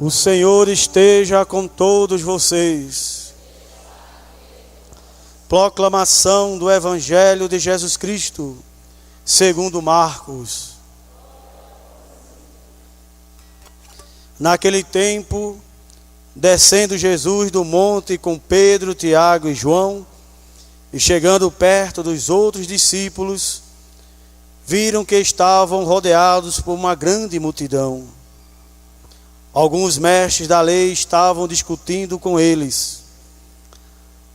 O Senhor esteja com todos vocês. Proclamação do Evangelho de Jesus Cristo, segundo Marcos. Naquele tempo, descendo Jesus do monte com Pedro, Tiago e João, e chegando perto dos outros discípulos, viram que estavam rodeados por uma grande multidão. Alguns mestres da lei estavam discutindo com eles.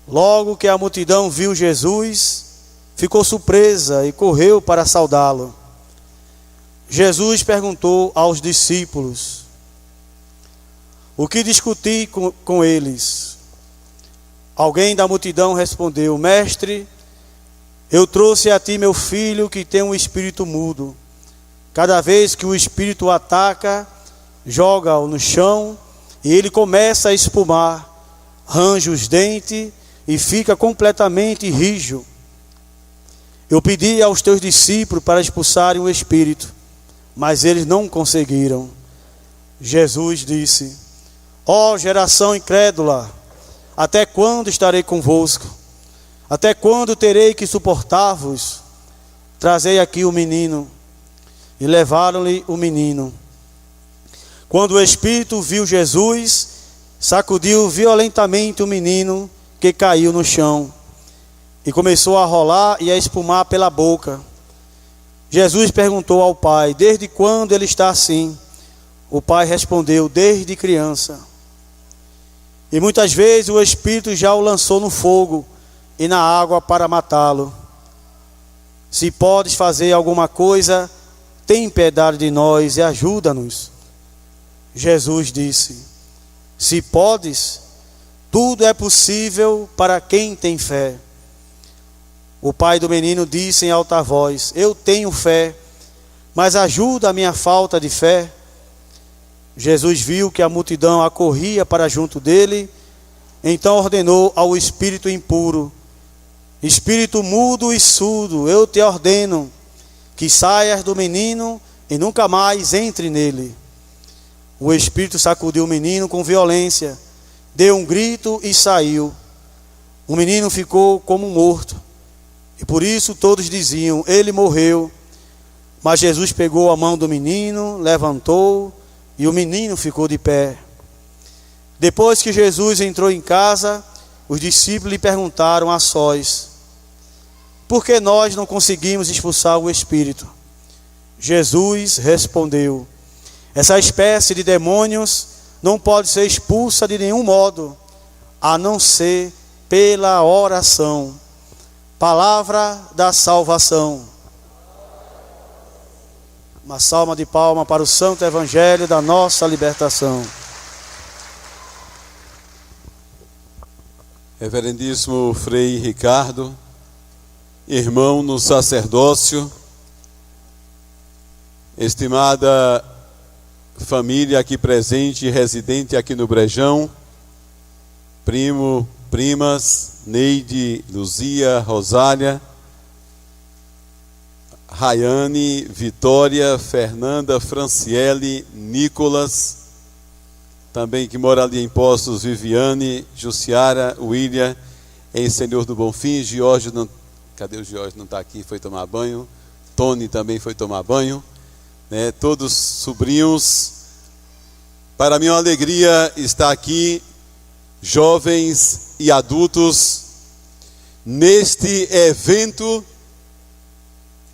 Logo que a multidão viu Jesus, ficou surpresa e correu para saudá-lo. Jesus perguntou aos discípulos: o que discuti com eles? Alguém da multidão respondeu: Mestre, eu trouxe a ti meu filho que tem um espírito mudo. Cada vez que o espírito o ataca, joga-o no chão e ele começa a espumar, range os dentes e fica completamente rijo. Eu pedi aos teus discípulos para expulsarem o espírito, mas eles não conseguiram. Jesus disse: ó geração incrédula, até quando estarei convosco? Até quando terei que suportar-vos? Trazei aqui o menino. E levaram-lhe o menino. Quando o espírito viu Jesus, sacudiu violentamente o menino, que caiu no chão, e começou a rolar e a espumar pela boca. Jesus perguntou ao pai: desde quando ele está assim? O pai respondeu: desde criança. E muitas vezes o espírito já o lançou no fogo e na água para matá-lo. Se podes fazer alguma coisa, tem piedade de nós e ajuda-nos. Jesus disse: se podes, tudo é possível para quem tem fé. O pai do menino disse em alta voz: eu tenho fé, mas ajuda a minha falta de fé. Jesus viu que a multidão acorria para junto dele, então ordenou ao espírito impuro: espírito mudo e surdo, eu te ordeno que saias do menino e nunca mais entre nele. O espírito sacudiu o menino com violência, deu um grito e saiu. O menino ficou como morto, e por isso todos diziam: ele morreu. Mas Jesus pegou a mão do menino, levantou, e o menino ficou de pé. Depois que Jesus entrou em casa, os discípulos lhe perguntaram a sós: por que nós não conseguimos expulsar o espírito? Jesus respondeu: essa espécie de demônios não pode ser expulsa de nenhum modo, a não ser pela oração. Palavra da salvação. Uma salva de palmas para o Santo Evangelho da nossa libertação. Reverendíssimo Frei Ricardo, irmão no sacerdócio, estimada família aqui presente e residente aqui no Brejão, primo, primas, Neide, Luzia, Rosália, Rayane, Vitória, Fernanda, Franciele, Nicolas, também que mora ali em Poços, Viviane, Jussiara, William, em Senhor do Bonfim, Jorge, não, cadê o Jorge? Não está aqui, foi tomar banho. Tony também foi tomar banho, né? Todos sobrinhos. Para mim é uma alegria estar aqui, jovens e adultos, neste evento.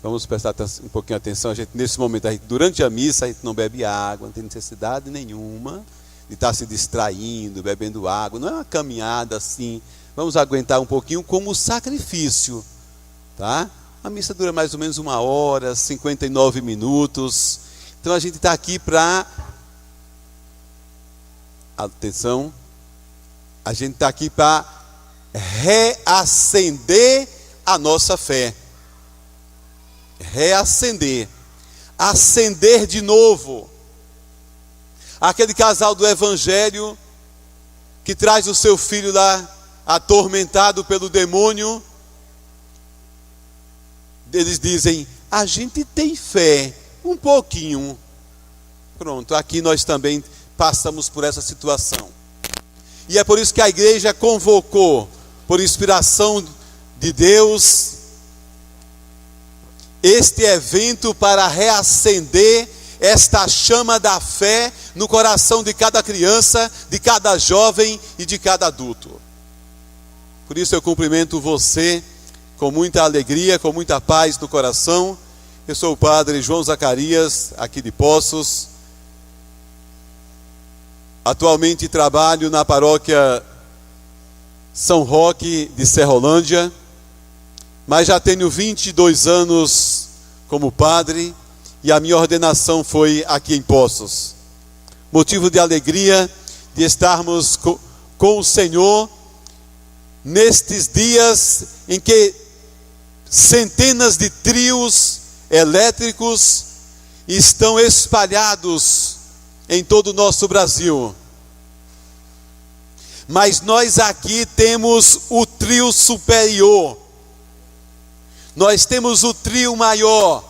Vamos prestar um pouquinho de atenção, a gente, nesse momento, durante a missa, a gente não bebe água, não tem necessidade nenhuma de estar se distraindo, bebendo água, não é uma caminhada assim, vamos aguentar um pouquinho como sacrifício, tá? A missa dura mais ou menos 1 hora, 59 minutos, então a gente está aqui para, atenção, a gente está aqui para reacender a nossa fé. Reacender, acender de novo. Aquele casal do Evangelho que traz o seu filho lá atormentado pelo demônio, eles dizem: a gente tem fé, um pouquinho. Pronto, aqui nós também passamos por essa situação. E é por isso que a igreja convocou, por inspiração de Deus, este evento para reacender esta chama da fé no coração de cada criança, de cada jovem e de cada adulto. Por isso eu cumprimento você com muita alegria, com muita paz no coração. Eu sou o padre João Zacarias, aqui de Poços. Atualmente trabalho na paróquia São Roque de Serrolândia, mas já tenho 22 anos como padre e a minha ordenação foi aqui em Poços. Motivo de alegria de estarmos com o Senhor nestes dias em que centenas de trios elétricos estão espalhados em todo o nosso Brasil. Mas nós aqui temos o trio superior. Nós temos o trio maior.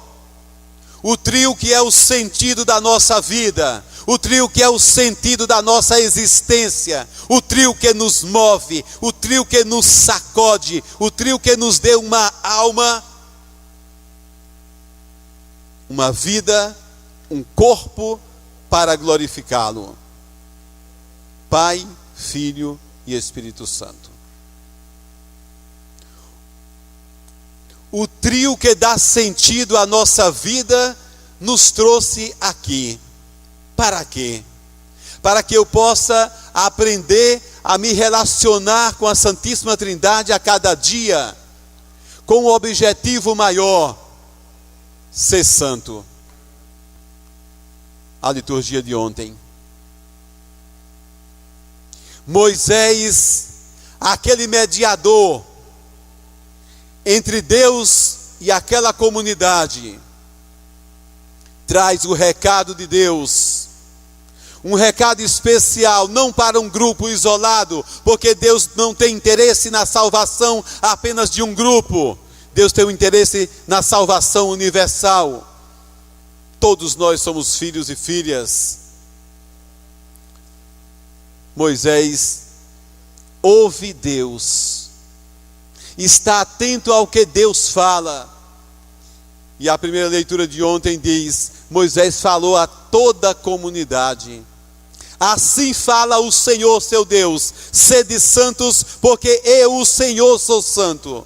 O trio que é o sentido da nossa vida. O trio que é o sentido da nossa existência. O trio que nos move. O trio que nos sacode. O trio que nos deu uma alma, uma vida, um corpo para glorificá-lo. Pai, Filho e Espírito Santo. O trio que dá sentido à nossa vida nos trouxe aqui. Para quê? Para que eu possa aprender a me relacionar com a Santíssima Trindade a cada dia, com o objetivo maior: ser santo. A liturgia de ontem. Moisés, aquele mediador entre Deus e aquela comunidade, traz o recado de Deus, um recado especial, não para um grupo isolado, porque Deus não tem interesse na salvação apenas de um grupo. Deus tem um interesse na salvação universal. Todos nós somos filhos e filhas. Moisés ouve Deus, está atento ao que Deus fala. E a primeira leitura de ontem diz: Moisés falou a toda a comunidade. Assim fala o Senhor seu Deus: sede santos, porque eu, o Senhor, sou santo.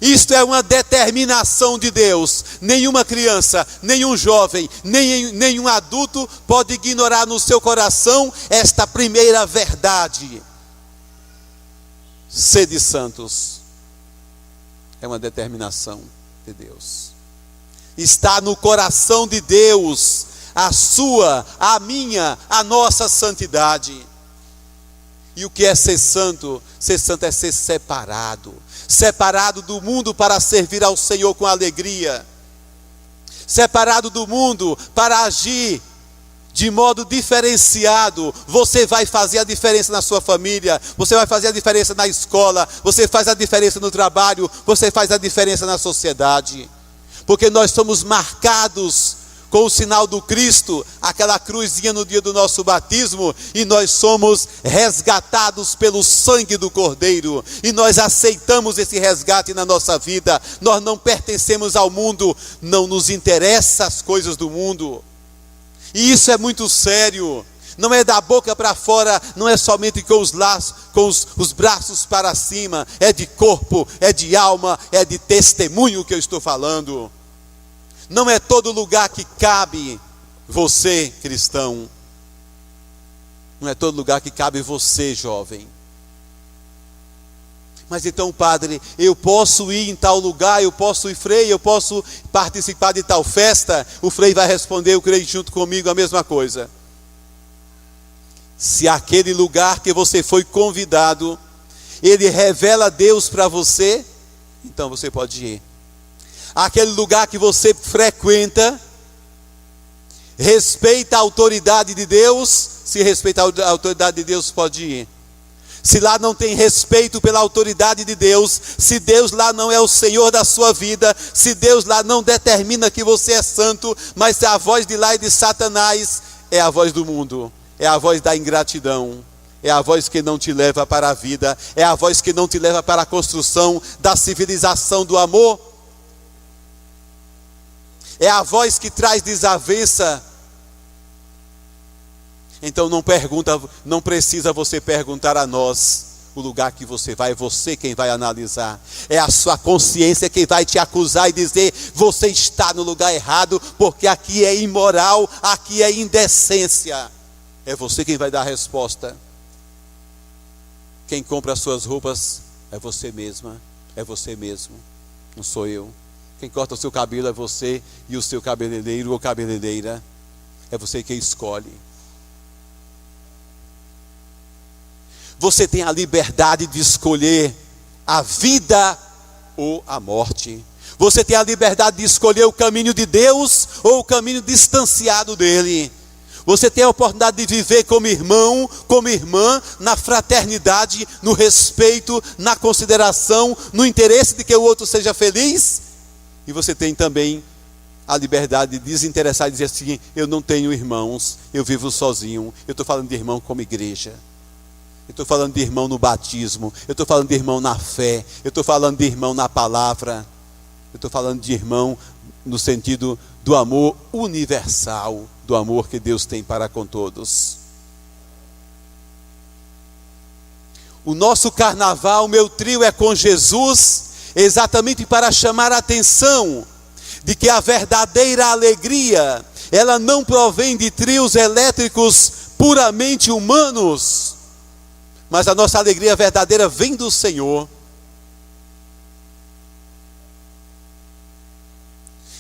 Isto é uma determinação de Deus. Nenhuma criança, nenhum jovem, nenhum adulto pode ignorar no seu coração esta primeira verdade. Sede santos. É uma determinação de Deus. Está no coração de Deus a sua, a minha, a nossa santidade. E o que é ser santo? Ser santo é ser separado. Separado do mundo para servir ao Senhor com alegria. Separado do mundo para agir de modo diferenciado. Você vai fazer a diferença na sua família. Você vai fazer a diferença na escola. Você faz a diferença no trabalho. Você faz a diferença na sociedade. Porque nós somos marcados com o sinal do Cristo, aquela cruzinha no dia do nosso batismo, e nós somos resgatados pelo sangue do Cordeiro, e nós aceitamos esse resgate na nossa vida. Nós não pertencemos ao mundo, não nos interessam as coisas do mundo, e isso é muito sério. Não é da boca para fora, não é somente com os laços, com os braços para cima, é de corpo, é de alma, é de testemunho que eu estou falando. Não é todo lugar que cabe você, cristão. Não é todo lugar que cabe você, jovem. Mas então, padre, eu posso ir em tal lugar, eu posso ir, frei, eu posso participar de tal festa? O frei vai responder, eu creio junto comigo, a mesma coisa. Se aquele lugar que você foi convidado, ele revela Deus para você, então você pode ir. Aquele lugar que você frequenta, respeita a autoridade de Deus. Se respeita a autoridade de Deus, pode ir. Se lá não tem respeito pela autoridade de Deus, se Deus lá não é o Senhor da sua vida, se Deus lá não determina que você é santo, mas a voz de lá é de Satanás, é a voz do mundo, é a voz da ingratidão, é a voz que não te leva para a vida, é a voz que não te leva para a construção da civilização do amor. É a voz que traz desavença. Então não precisa você perguntar a nós o lugar que você vai, é você quem vai analisar. É a sua consciência quem vai te acusar e dizer: você está no lugar errado, porque aqui é imoral, aqui é indecência. É você quem vai dar a resposta. Quem compra as suas roupas é você mesma, é você mesmo, não sou eu. Quem corta o seu cabelo é você e o seu cabeleireiro ou cabeleireira. É você quem escolhe. Você tem a liberdade de escolher a vida ou a morte. Você tem a liberdade de escolher o caminho de Deus ou o caminho distanciado dele. Você tem a oportunidade de viver como irmão, como irmã, na fraternidade, no respeito, na consideração, no interesse de que o outro seja feliz. E você tem também a liberdade de desinteressar e dizer assim: eu não tenho irmãos, eu vivo sozinho. Eu estou falando de irmão como igreja. Eu estou falando de irmão no batismo. Eu estou falando de irmão na fé. Eu estou falando de irmão na palavra. Eu estou falando de irmão no sentido do amor universal, do amor que Deus tem para com todos. O nosso carnaval, o meu trio é com Jesus, exatamente para chamar a atenção de que a verdadeira alegria, ela não provém de trios elétricos puramente humanos, mas a nossa alegria verdadeira vem do Senhor.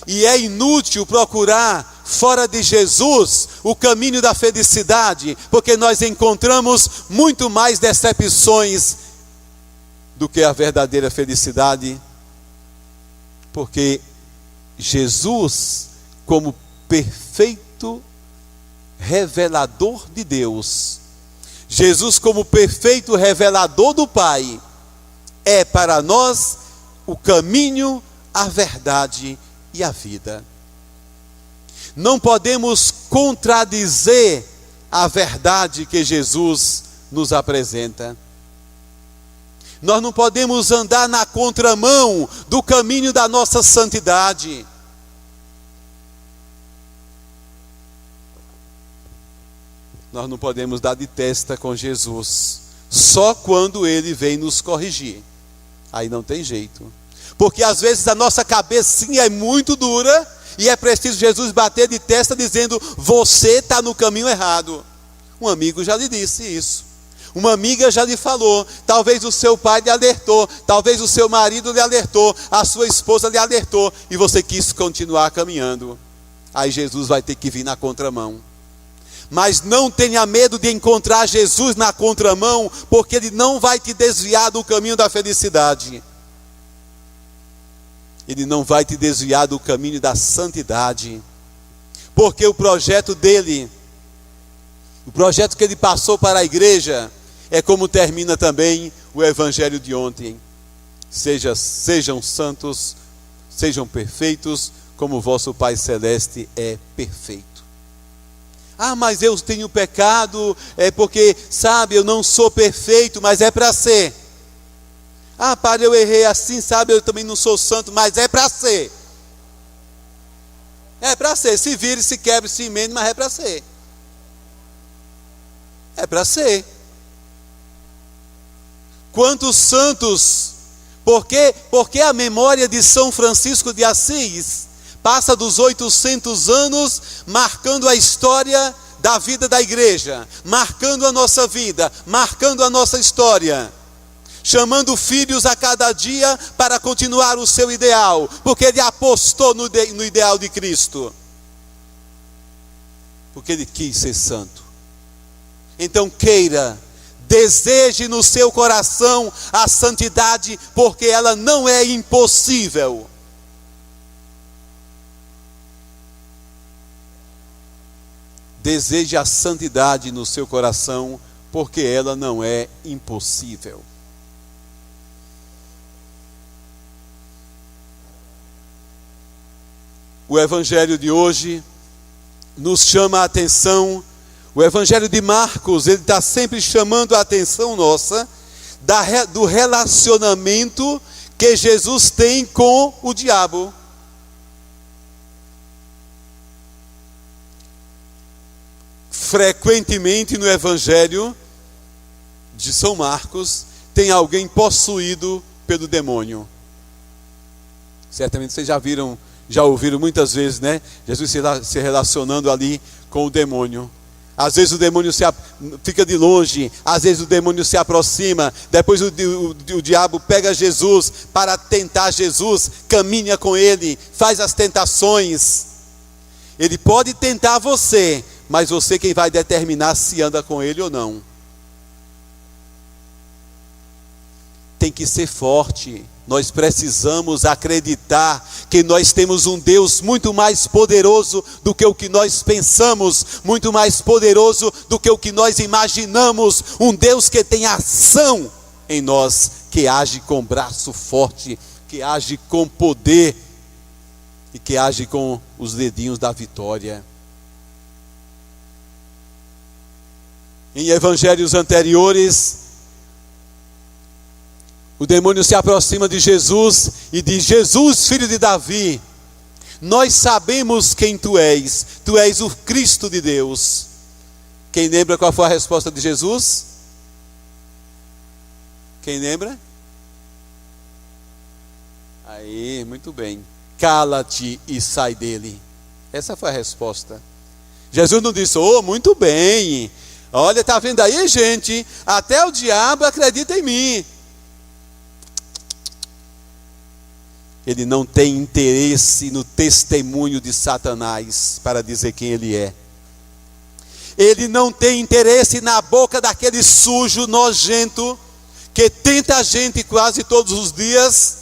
E é inútil procurar fora de Jesus o caminho da felicidade, porque nós encontramos muito mais decepções do que a verdadeira felicidade. Porque Jesus, como perfeito revelador de Deus, Jesus como perfeito revelador do Pai, é para nós o caminho, a verdade e a vida. Não podemos contradizer a verdade que Jesus nos apresenta. Nós não podemos andar na contramão do caminho da nossa santidade. Nós não podemos dar de testa com Jesus, só quando Ele vem nos corrigir. Aí não tem jeito. Porque às vezes a nossa cabecinha é muito dura e é preciso Jesus bater de testa dizendo: você está no caminho errado. Um amigo já lhe disse isso. Uma amiga já lhe falou. Talvez o seu pai lhe alertou. Talvez o seu marido lhe alertou. A sua esposa lhe alertou. E você quis continuar caminhando. Aí Jesus vai ter que vir na contramão. Mas não tenha medo de encontrar Jesus na contramão, porque Ele não vai te desviar do caminho da felicidade. Ele não vai te desviar do caminho da santidade. Porque o projeto dele, o projeto que Ele passou para a igreja, é como termina também o evangelho de ontem. Sejam santos, sejam perfeitos, como o vosso Pai Celeste é perfeito. Ah, mas eu tenho pecado, é porque, sabe, eu não sou perfeito, mas é para ser. Ah, Padre, eu errei assim, sabe, eu também não sou santo, mas é para ser. É para ser, se vire, se quebre, se emende, mas é para ser. É para ser. Quantos santos, porque a memória de São Francisco de Assis passa dos 800 anos, marcando a história da vida da igreja, marcando a nossa vida, marcando a nossa história, chamando filhos a cada dia para continuar o seu ideal, porque ele apostou no ideal de Cristo, porque ele quis ser santo. Então deseje no seu coração a santidade, porque ela não é impossível. Deseje a santidade no seu coração, porque ela não é impossível. O evangelho de hoje nos chama a atenção. O Evangelho de Marcos, ele está sempre chamando a atenção nossa do relacionamento que Jesus tem com o diabo. Frequentemente no Evangelho de São Marcos tem alguém possuído pelo demônio. Certamente vocês já ouviram muitas vezes, né? Jesus se relacionando ali com o demônio. Às vezes o demônio fica de longe, às vezes o demônio se aproxima, depois o diabo pega Jesus para tentar Jesus, caminha com ele, faz as tentações. Ele pode tentar você, mas você quem vai determinar se anda com ele ou não. Tem que ser forte. Nós precisamos acreditar que nós temos um Deus muito mais poderoso do que o que nós pensamos, muito mais poderoso do que o que nós imaginamos, um Deus que tem ação em nós, que age com braço forte, que age com poder e que age com os dedinhos da vitória. Em evangelhos anteriores, o demônio se aproxima de Jesus e diz: Jesus, filho de Davi, nós sabemos quem tu és o Cristo de Deus. Quem lembra qual foi a resposta de Jesus? Quem lembra? Aí, muito bem. Cala-te e sai dele. Essa foi a resposta. Jesus não disse: oh, muito bem. Olha, tá vendo aí, gente? Até o diabo acredita em mim. Ele não tem interesse no testemunho de Satanás para dizer quem ele é. Ele não tem interesse na boca daquele sujo, nojento, que tenta a gente quase todos os dias.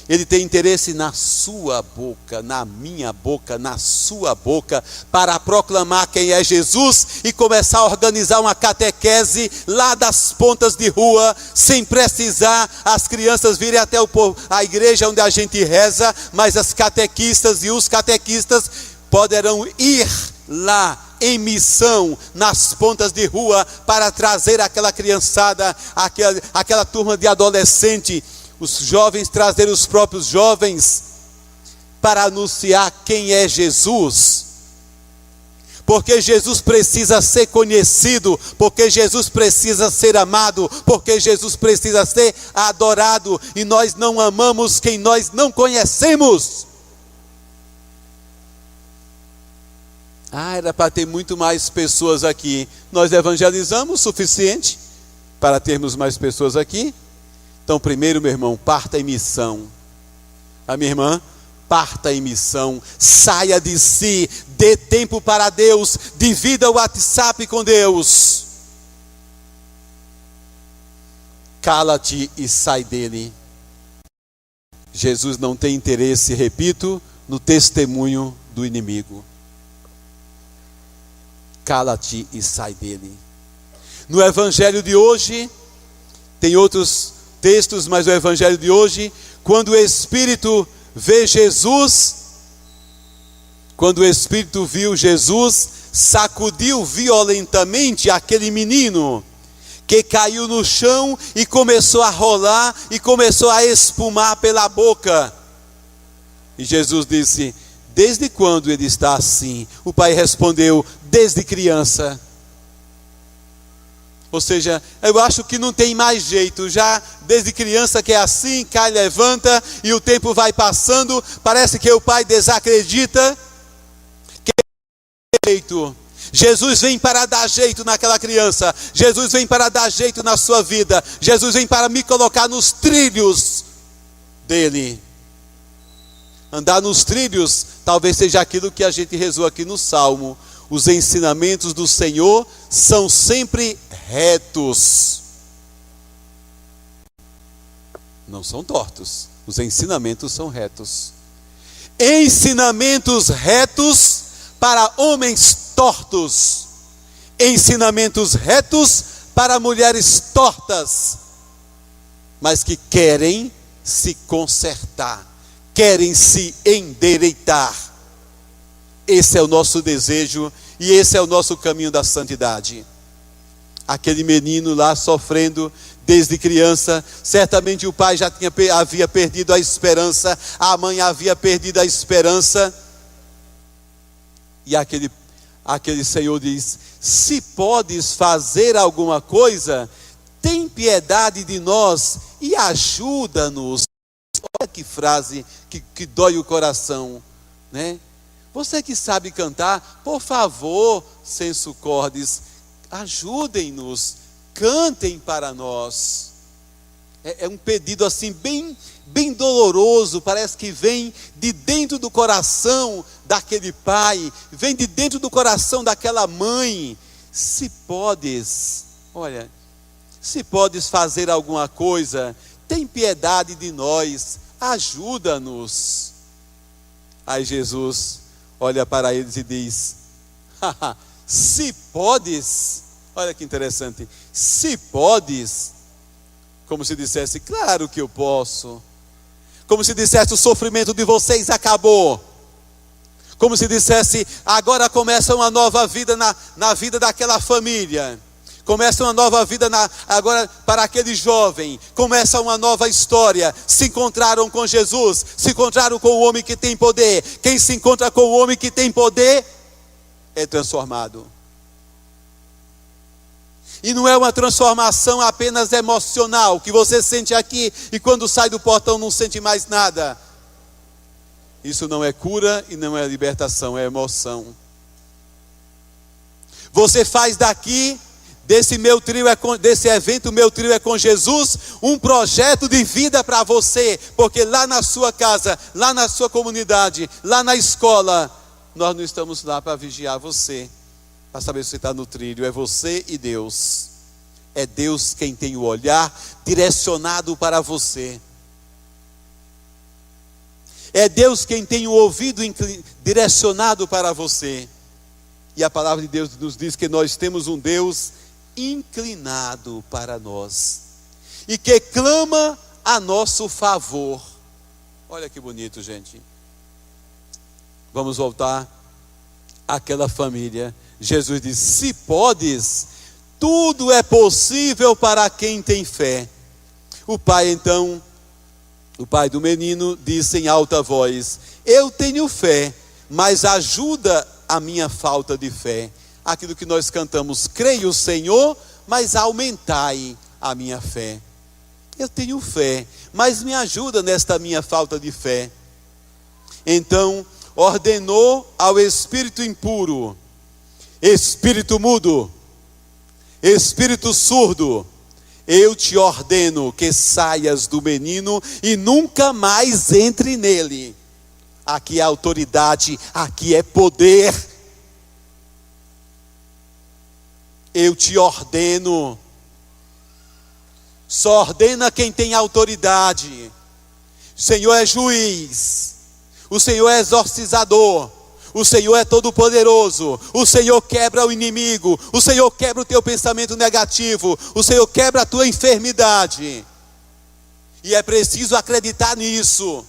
Ele tem interesse na sua boca, na minha boca, na sua boca, para proclamar quem é Jesus e começar a organizar uma catequese lá das pontas de rua, sem precisar as crianças virem até a igreja onde a gente reza, mas as catequistas e os catequistas poderão ir lá em missão, nas pontas de rua, para trazer aquela criançada, aquela turma de adolescente, os jovens trazer os próprios jovens para anunciar quem é Jesus. Porque Jesus precisa ser conhecido, porque Jesus precisa ser amado, porque Jesus precisa ser adorado, e nós não amamos quem nós não conhecemos. Era para ter muito mais pessoas aqui. Nós evangelizamos o suficiente para termos mais pessoas aqui? Então, primeiro, meu irmão, parta em missão. A minha irmã, parta em missão. Saia de si, dê tempo para Deus, divida o WhatsApp com Deus. Cala-te e sai dele. Jesus não tem interesse, repito, no testemunho do inimigo. Cala-te e sai dele. No evangelho de hoje, tem outros textos, mas o evangelho de hoje, quando o Espírito vê Jesus, quando o Espírito viu Jesus, sacudiu violentamente aquele menino, que caiu no chão e começou a rolar, e começou a espumar pela boca. E Jesus disse: desde quando ele está assim? O pai respondeu: desde criança. Ou seja, eu acho que não tem mais jeito, já desde criança que é assim, cai, levanta, e o tempo vai passando, parece que o pai desacredita, que é jeito. Jesus vem para dar jeito naquela criança, Jesus vem para dar jeito na sua vida, Jesus vem para me colocar nos trilhos dele. Andar nos trilhos, talvez seja aquilo que a gente rezou aqui no Salmo. Os ensinamentos do Senhor são sempre retos. Não são tortos. Os ensinamentos são retos. Ensinamentos retos para homens tortos. Ensinamentos retos para mulheres tortas. Mas que querem se consertar. Querem se endireitar. Esse é o nosso desejo e esse é o nosso caminho da santidade. Aquele menino lá sofrendo desde criança, certamente o pai já havia perdido a esperança, a mãe havia perdido a esperança. E aquele Senhor diz: se podes fazer alguma coisa, tem piedade de nós e ajuda-nos. Olha que frase que dói o coração, né? Você que sabe cantar, por favor, sensu cordis, ajudem-nos, cantem para nós. É um pedido assim bem doloroso, parece que vem de dentro do coração daquele pai, vem de dentro do coração daquela mãe. Se podes, olha, se podes fazer alguma coisa, tem piedade de nós, ajuda-nos. Aí Jesus olha para eles e diz: se podes, olha que interessante, se podes, como se dissesse, claro que eu posso, como se dissesse, o sofrimento de vocês acabou, como se dissesse, agora começa uma nova vida na vida daquela família, começa uma nova vida agora para aquele jovem, começa uma nova história. Se encontraram com Jesus, se encontraram com o homem que tem poder. Quem se encontra com o homem que tem poder é transformado. E não é uma transformação apenas emocional, que você sente aqui e quando sai do portão não sente mais nada. Isso não é cura e não é libertação, é emoção. Você faz daqui, desse evento Meu Trio é com Jesus, um projeto de vida para você, porque lá na sua casa, lá na sua comunidade, lá na escola, nós não estamos lá para vigiar você, para saber se você está no trilho. É você e Deus. É Deus quem tem o olhar direcionado para você. É Deus quem tem o ouvido direcionado para você. E a palavra de Deus nos diz que nós temos um Deus inclinado para nós e que clama a nosso favor. Olha que bonito, gente. Vamos voltar àquela família. Jesus diz: se podes, tudo é possível para quem tem fé. O pai do menino disse em alta voz: eu tenho fé, mas ajuda a minha falta de fé. Aquilo que nós cantamos: creio, Senhor, mas aumentai a minha fé. Eu tenho fé, mas me ajuda nesta minha falta de fé. Então ordenou ao espírito impuro, espírito mudo, espírito surdo: eu te ordeno que saias do menino e nunca mais entre nele. Aqui é autoridade, aqui é poder. Eu te ordeno. Só ordena quem tem autoridade. O Senhor é juiz, o Senhor é exorcizador, o Senhor é todo poderoso, o Senhor quebra o inimigo, o Senhor quebra o teu pensamento negativo, o Senhor quebra a tua enfermidade. E é preciso acreditar nisso.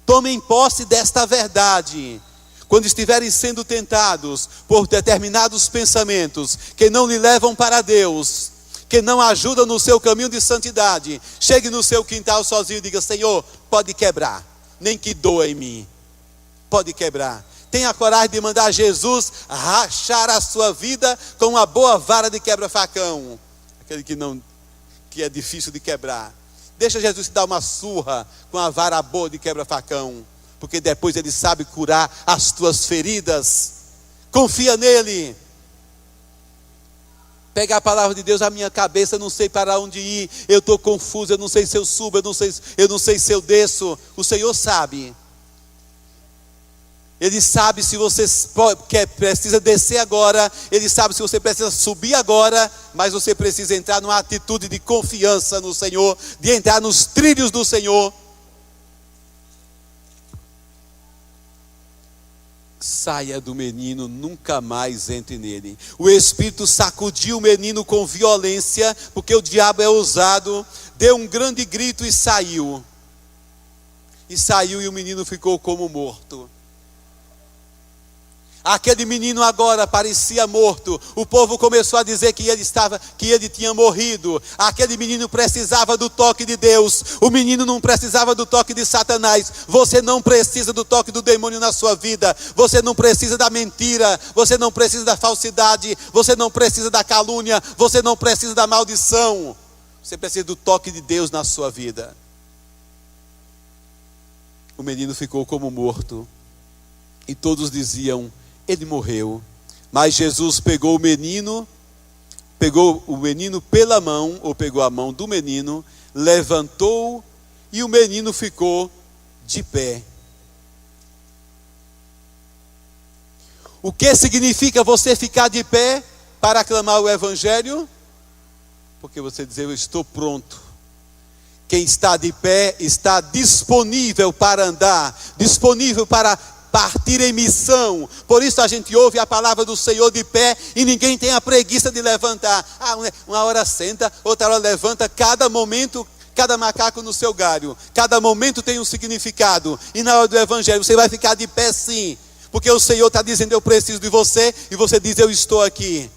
Tomem posse desta verdade. Quando estiverem sendo tentados por determinados pensamentos que não lhe levam para Deus, que não ajudam no seu caminho de santidade, chegue no seu quintal sozinho e diga: Senhor, pode quebrar, nem que doa em mim, pode quebrar. Tenha coragem de mandar Jesus rachar a sua vida com uma boa vara de quebra-facão, aquele que é difícil de quebrar. Deixa Jesus te dar uma surra com a vara boa de quebra-facão, porque depois Ele sabe curar as tuas feridas. Confia nele. Pega a palavra de Deus, a minha cabeça, eu não sei para onde ir, eu estou confuso, eu não sei se eu subo, eu não sei se eu desço. O Senhor sabe. Ele sabe se você precisa descer agora, Ele sabe se você precisa subir agora, mas você precisa entrar numa atitude de confiança no Senhor, de entrar nos trilhos do Senhor. Saia do menino, nunca mais entre nele. O Espírito sacudiu o menino com violência, porque o diabo é ousado, deu um grande grito e saiu. E o menino ficou como morto. Aquele menino agora parecia morto. O povo começou a dizer que ele tinha morrido. Aquele menino precisava do toque de Deus. O menino não precisava do toque de Satanás. Você não precisa do toque do demônio na sua vida. Você não precisa da mentira. Você não precisa da falsidade. Você não precisa da calúnia. Você não precisa da maldição. Você precisa do toque de Deus na sua vida. O menino ficou como morto. E todos diziam: ele morreu. Mas Jesus pegou o menino pela mão, ou pegou a mão do menino, levantou, e o menino ficou de pé. O que significa você ficar de pé para aclamar o Evangelho? Porque você diz: eu estou pronto. Quem está de pé está disponível para andar, disponível para partir em missão. Por isso a gente ouve a palavra do Senhor de pé e ninguém tem a preguiça de levantar. Uma hora senta, outra hora levanta. Cada momento, cada macaco no seu galho. Cada momento tem um significado. E na hora do Evangelho você vai ficar de pé sim. Porque o Senhor está dizendo: eu preciso de você. E você diz: eu estou aqui.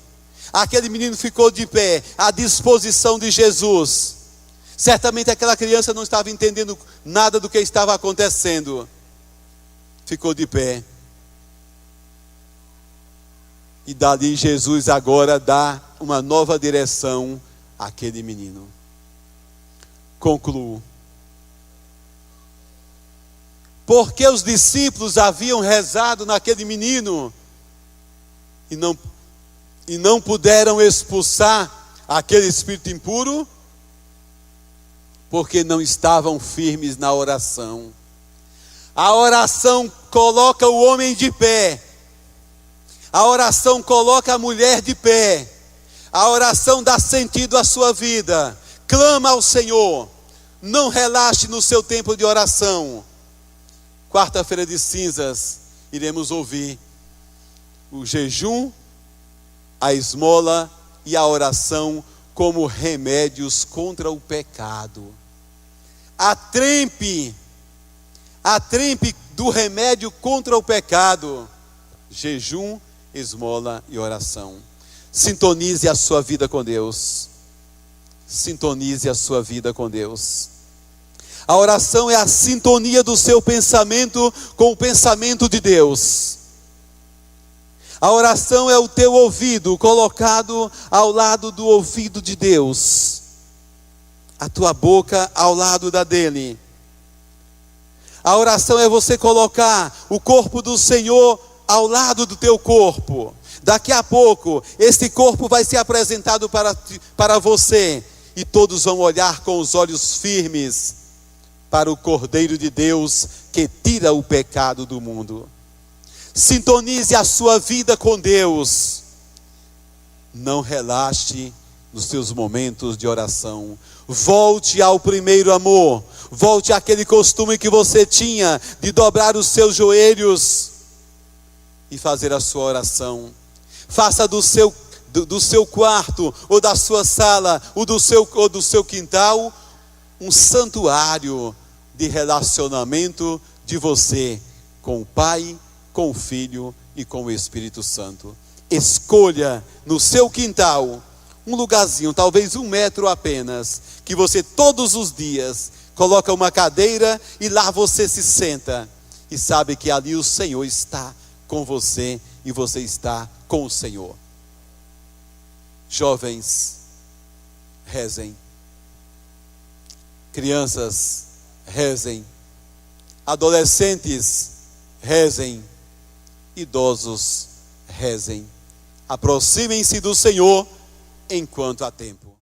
Aquele menino ficou de pé, à disposição de Jesus. Certamente aquela criança não estava entendendo nada do que estava acontecendo. Ficou de pé. E dali Jesus agora dá uma nova direção àquele menino. Concluo. Porque os discípulos haviam rezado naquele menino e não puderam expulsar aquele espírito impuro? Porque não estavam firmes na oração. A oração coloca o homem de pé. A oração coloca a mulher de pé. A oração dá sentido à sua vida. Clama ao Senhor. Não relaxe no seu tempo de oração. Quarta-feira de cinzas, iremos ouvir o jejum, a esmola e a oração como remédios contra o pecado. A trempe do remédio contra o pecado: jejum, esmola e oração. Sintonize a sua vida com Deus. Sintonize a sua vida com Deus. A oração é a sintonia do seu pensamento com o pensamento de Deus. A oração é o teu ouvido colocado ao lado do ouvido de Deus. A tua boca ao lado da dele. A oração é você colocar o corpo do Senhor ao lado do teu corpo. Daqui a pouco, esse corpo vai ser apresentado para você. E todos vão olhar com os olhos firmes para o Cordeiro de Deus que tira o pecado do mundo. Sintonize a sua vida com Deus. Não relaxe nos seus momentos de oração. Volte ao primeiro amor. Volte àquele costume que você tinha de dobrar os seus joelhos e fazer a sua oração. Faça do seu quarto, ou da sua sala, ou do seu quintal, um santuário de relacionamento de você com o Pai, com o Filho e com o Espírito Santo. Escolha no seu quintal um lugarzinho, talvez 1 metro apenas, que você todos os dias coloca uma cadeira e lá você se senta e sabe que ali o Senhor está com você e você está com o Senhor. Jovens, rezem. Crianças, rezem. Adolescentes, rezem. Idosos, rezem. Aproximem-se do Senhor enquanto há tempo.